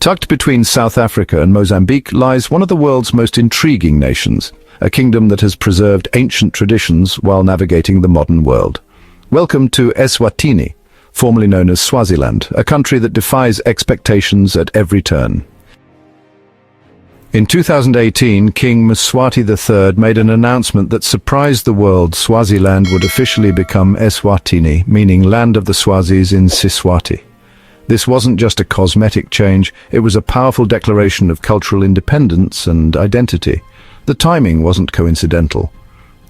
Tucked between South Africa and Mozambique lies one of the world's most intriguing nations, a kingdom that has preserved ancient traditions while navigating the modern world. Welcome to Eswatini, formerly known as Swaziland, a country that defies expectations at every turn. In 2018, King Mswati III made an announcement that surprised the world. Swaziland would officially become Eswatini, meaning land of the Swazis in Siswati. This wasn't just a cosmetic change, it was a powerful declaration of cultural independence and identity. The timing wasn't coincidental.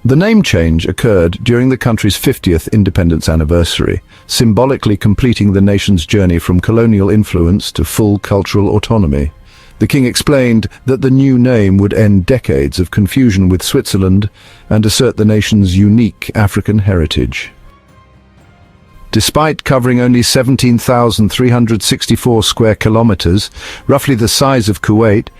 The name change occurred during the country's 50th independence anniversary, symbolically completing the nation's journey from colonial influence to full cultural autonomy. The king explained that the new name would end decades of confusion with Switzerland and assert the nation's unique African heritage. Despite covering only 17,364 square kilometers, roughly the size of Kuwait,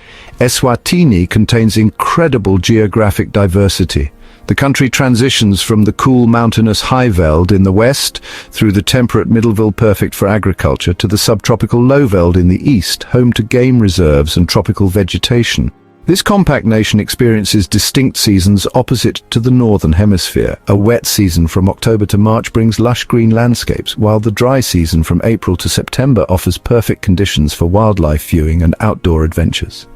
Eswatini contains incredible geographic diversity. The country transitions from the cool mountainous Highveld in the west through the temperate Middelveld, perfect for agriculture, to the subtropical Lowveld in the east, home to game reserves and tropical vegetation. This compact nation experiences distinct seasons opposite to the northern hemisphere. A wet season from October to March brings lush green landscapes, while the dry season from April to September offers perfect conditions for wildlife viewing and outdoor adventures.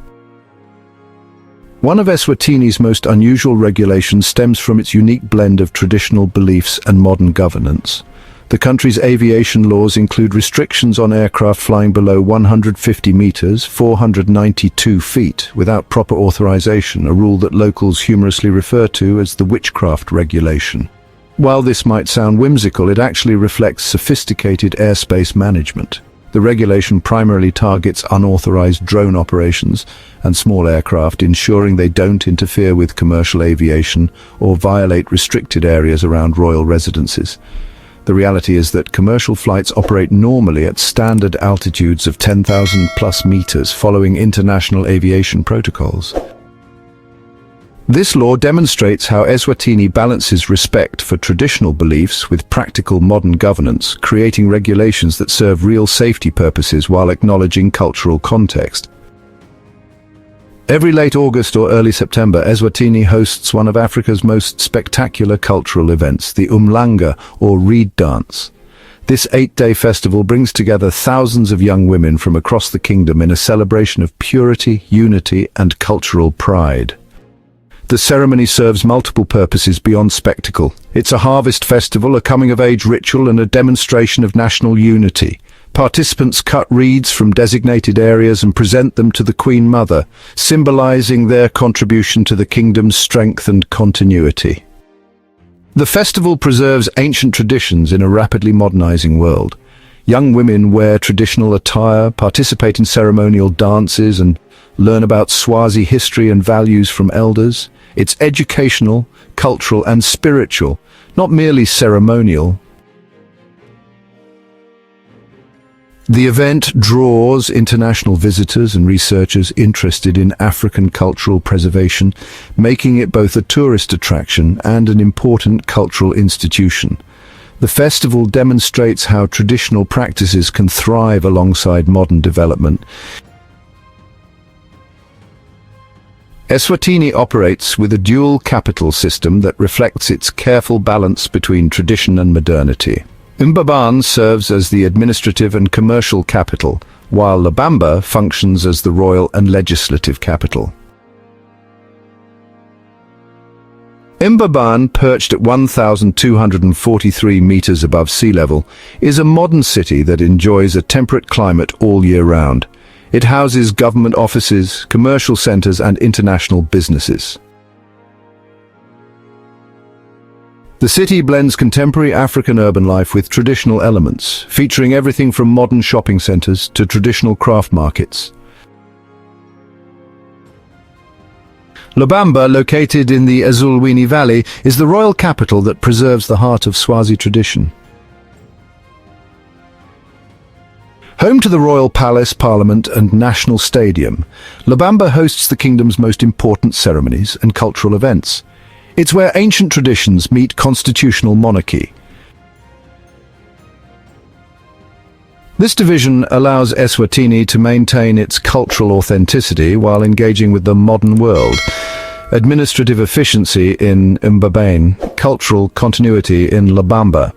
One of Eswatini's most unusual regulations stems from its unique blend of traditional beliefs and modern governance. The country's aviation laws include restrictions on aircraft flying below 150 meters, 492 feet, without proper authorization, a rule that locals humorously refer to as the witchcraft regulation. While this might sound whimsical, it actually reflects sophisticated airspace management. The regulation primarily targets unauthorized drone operations and small aircraft, ensuring they don't interfere with commercial aviation or violate restricted areas around royal residences. The reality is that commercial flights operate normally at standard altitudes of 10,000 plus meters following international aviation protocols. This law demonstrates how Eswatini balances respect for traditional beliefs with practical modern governance, creating regulations that serve real safety purposes while acknowledging cultural context. Every late August or early September, Eswatini hosts one of Africa's most spectacular cultural events, the Umhlanga, or Reed Dance. This 8-day festival brings together thousands of young women from across the kingdom in a celebration of purity, unity, and cultural pride. The ceremony serves multiple purposes beyond spectacle. It's a harvest festival, a coming-of-age ritual, and a demonstration of national unity. Participants cut reeds from designated areas and present them to the Queen Mother, symbolizing their contribution to the kingdom's strength and continuity. The festival preserves ancient traditions in a rapidly modernizing world. Young women wear traditional attire, participate in ceremonial dances, and learn about Swazi history and values from elders. It's educational, cultural, and spiritual, not merely ceremonial. The event draws international visitors and researchers interested in African cultural preservation, making it both a tourist attraction and an important cultural institution. The festival demonstrates how traditional practices can thrive alongside modern development. Eswatini operates with a dual capital system that reflects its careful balance between tradition and modernity. Mbaban serves as the administrative and commercial capital, while Lubamba functions as the royal and legislative capital. Mbaban, perched at 1,243 meters above sea level, is a modern city that enjoys a temperate climate all year round. It houses government offices, commercial centers, and international businesses. The city blends contemporary African urban life with traditional elements, featuring everything from modern shopping centers to traditional craft markets. Lubamba, located in the Eswatini Valley, is the royal capital that preserves the heart of Swazi tradition. Home to the Royal Palace, Parliament, and National Stadium, Lubamba hosts the kingdom's most important ceremonies and cultural events. It's where ancient traditions meet constitutional monarchy. This division allows Eswatini to maintain its cultural authenticity while engaging with the modern world. Administrative efficiency in Mbabane, cultural continuity in Labamba.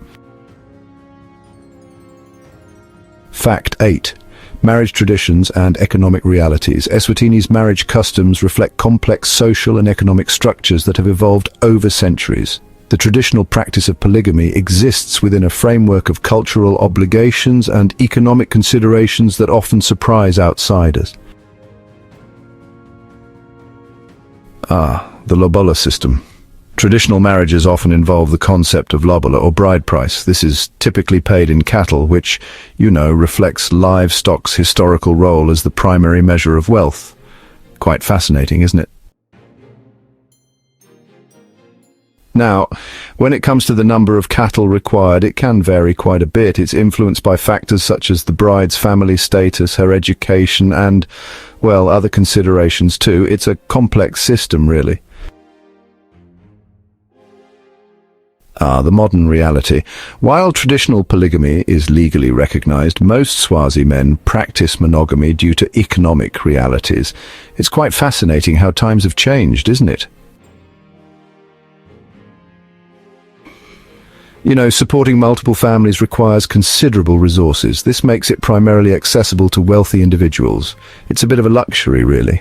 Fact 8. Marriage traditions and economic realities. Eswatini's marriage customs reflect complex social and economic structures that have evolved over centuries. The traditional practice of polygamy exists within a framework of cultural obligations and economic considerations that often surprise outsiders. The lobola system. Traditional marriages often involve the concept of lobola or bride price. This is typically paid in cattle, which, reflects livestock's historical role as the primary measure of wealth. Quite fascinating, isn't it? Now, when it comes to the number of cattle required, it can vary quite a bit. It's influenced by factors such as the bride's family status, her education, and, other considerations too. It's a complex system, really. The modern reality. While traditional polygamy is legally recognized, most Swazi men practice monogamy due to economic realities. It's quite fascinating how times have changed, isn't it? Supporting multiple families requires considerable resources. This makes it primarily accessible to wealthy individuals. It's a bit of a luxury, really.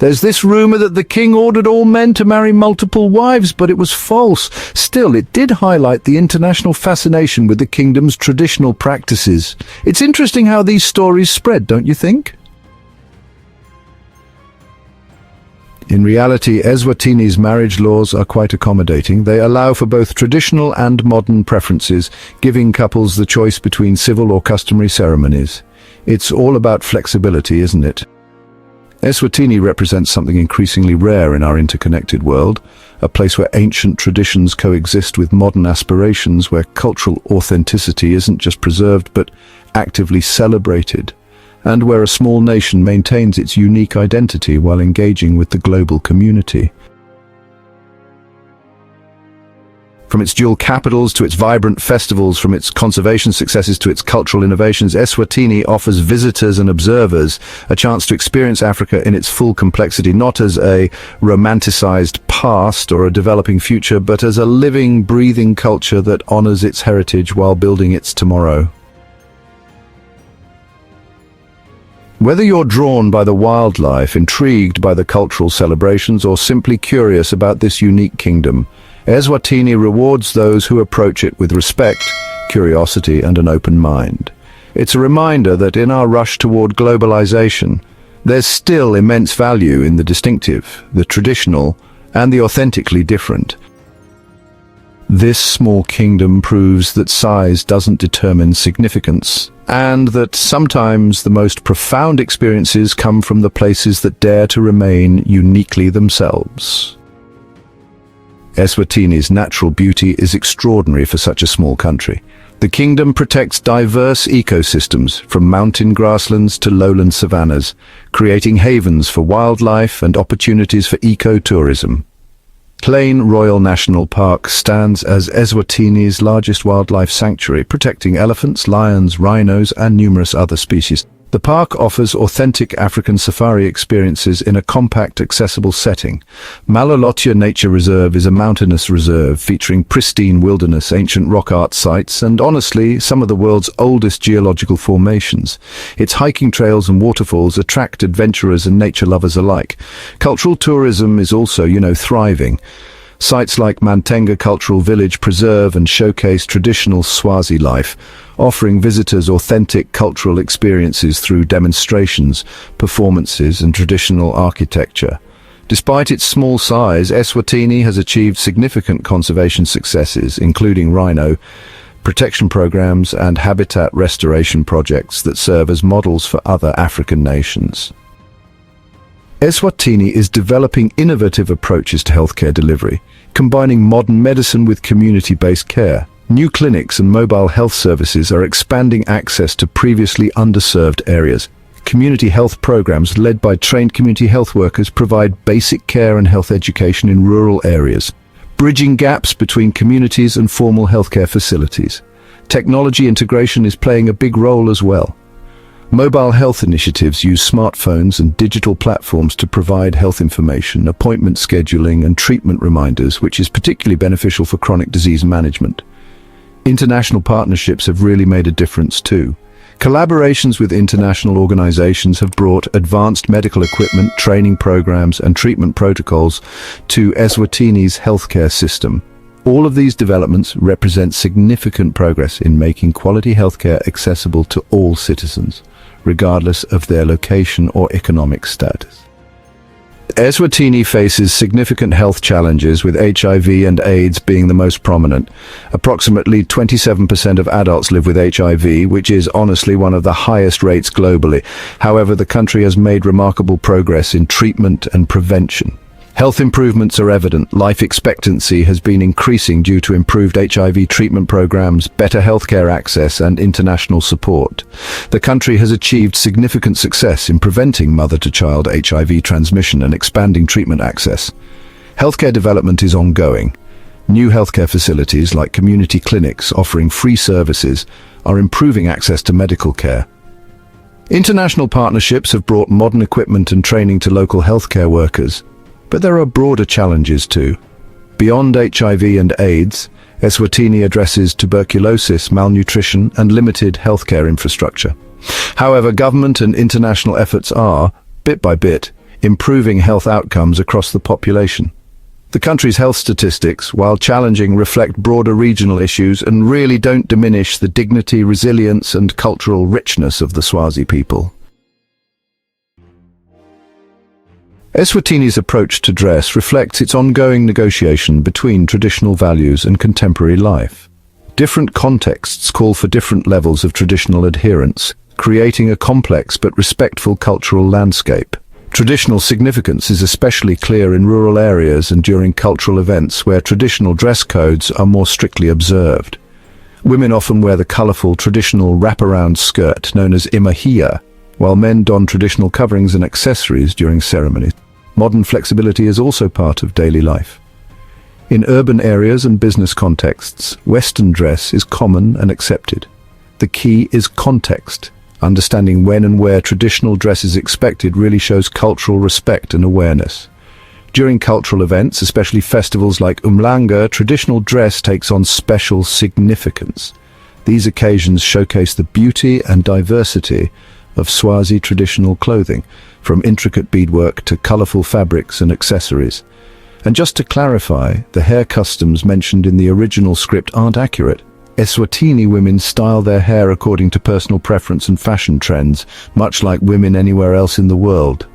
There's this rumor that the king ordered all men to marry multiple wives, but it was false. Still, it did highlight the international fascination with the kingdom's traditional practices. It's interesting how these stories spread, don't you think? In reality, Eswatini's marriage laws are quite accommodating. They allow for both traditional and modern preferences, giving couples the choice between civil or customary ceremonies. It's all about flexibility, isn't it? Eswatini represents something increasingly rare in our interconnected world, a place where ancient traditions coexist with modern aspirations, where cultural authenticity isn't just preserved but actively celebrated, and where a small nation maintains its unique identity while engaging with the global community. From its dual capitals to its vibrant festivals, from its conservation successes to its cultural innovations, Eswatini offers visitors and observers a chance to experience Africa in its full complexity, not as a romanticized past or a developing future, but as a living, breathing culture that honors its heritage while building its tomorrow. Whether you're drawn by the wildlife, intrigued by the cultural celebrations, or simply curious about this unique kingdom, Eswatini rewards those who approach it with respect, curiosity, and an open mind. It's a reminder that in our rush toward globalization, there's still immense value in the distinctive, the traditional, and the authentically different. This small kingdom proves that size doesn't determine significance, and that sometimes the most profound experiences come from the places that dare to remain uniquely themselves. Eswatini's natural beauty is extraordinary for such a small country. The kingdom protects diverse ecosystems, from mountain grasslands to lowland savannas, creating havens for wildlife and opportunities for ecotourism. Plain Royal National Park stands as Eswatini's largest wildlife sanctuary, protecting elephants, lions, rhinos, and numerous other species. The park offers authentic African safari experiences in a compact, accessible setting. Malolotia Nature Reserve is a mountainous reserve featuring pristine wilderness, ancient rock art sites, and honestly, some of the world's oldest geological formations. Its hiking trails and waterfalls attract adventurers and nature lovers alike. Cultural tourism is also, thriving. Sites like Mantenga Cultural Village preserve and showcase traditional Swazi life, offering visitors authentic cultural experiences through demonstrations, performances, and traditional architecture. Despite its small size, Eswatini has achieved significant conservation successes, including rhino protection programs and habitat restoration projects that serve as models for other African nations. Eswatini is developing innovative approaches to healthcare delivery, combining modern medicine with community-based care. New clinics and mobile health services are expanding access to previously underserved areas. Community health programs led by trained community health workers provide basic care and health education in rural areas, bridging gaps between communities and formal healthcare facilities. Technology integration is playing a big role as well. Mobile health initiatives use smartphones and digital platforms to provide health information, appointment scheduling, and treatment reminders, which is particularly beneficial for chronic disease management. International partnerships have really made a difference too. Collaborations with international organizations have brought advanced medical equipment, training programs, and treatment protocols to Eswatini's healthcare system. All of these developments represent significant progress in making quality healthcare accessible to all citizens, regardless of their location or economic status. Eswatini faces significant health challenges, with HIV and AIDS being the most prominent. Approximately 27% of adults live with HIV, which is honestly one of the highest rates globally. However, the country has made remarkable progress in treatment and prevention. Health improvements are evident. Life expectancy has been increasing due to improved HIV treatment programs, better healthcare access, and international support. The country has achieved significant success in preventing mother-to-child HIV transmission and expanding treatment access. Healthcare development is ongoing. New healthcare facilities like community clinics offering free services are improving access to medical care. International partnerships have brought modern equipment and training to local healthcare workers. But there are broader challenges too. Beyond HIV and AIDS, Eswatini addresses tuberculosis, malnutrition, and limited healthcare infrastructure. However, government and international efforts are, bit by bit, improving health outcomes across the population. The country's health statistics, while challenging, reflect broader regional issues and really don't diminish the dignity, resilience, and cultural richness of the Swazi people. Eswatini's approach to dress reflects its ongoing negotiation between traditional values and contemporary life. Different contexts call for different levels of traditional adherence, creating a complex but respectful cultural landscape. Traditional significance is especially clear in rural areas and during cultural events where traditional dress codes are more strictly observed. Women often wear the colorful traditional wraparound skirt known as imahia, while men don traditional coverings and accessories during ceremonies. Modern flexibility is also part of daily life. In urban areas and business contexts, Western dress is common and accepted. The key is context. Understanding when and where traditional dress is expected really shows cultural respect and awareness. During cultural events, especially festivals like Umhlanga, traditional dress takes on special significance. These occasions showcase the beauty and diversity of Swazi traditional clothing, from intricate beadwork to colorful fabrics and accessories. And just to clarify, the hair customs mentioned in the original script aren't accurate. Eswatini women style their hair according to personal preference and fashion trends, much like women anywhere else in the world.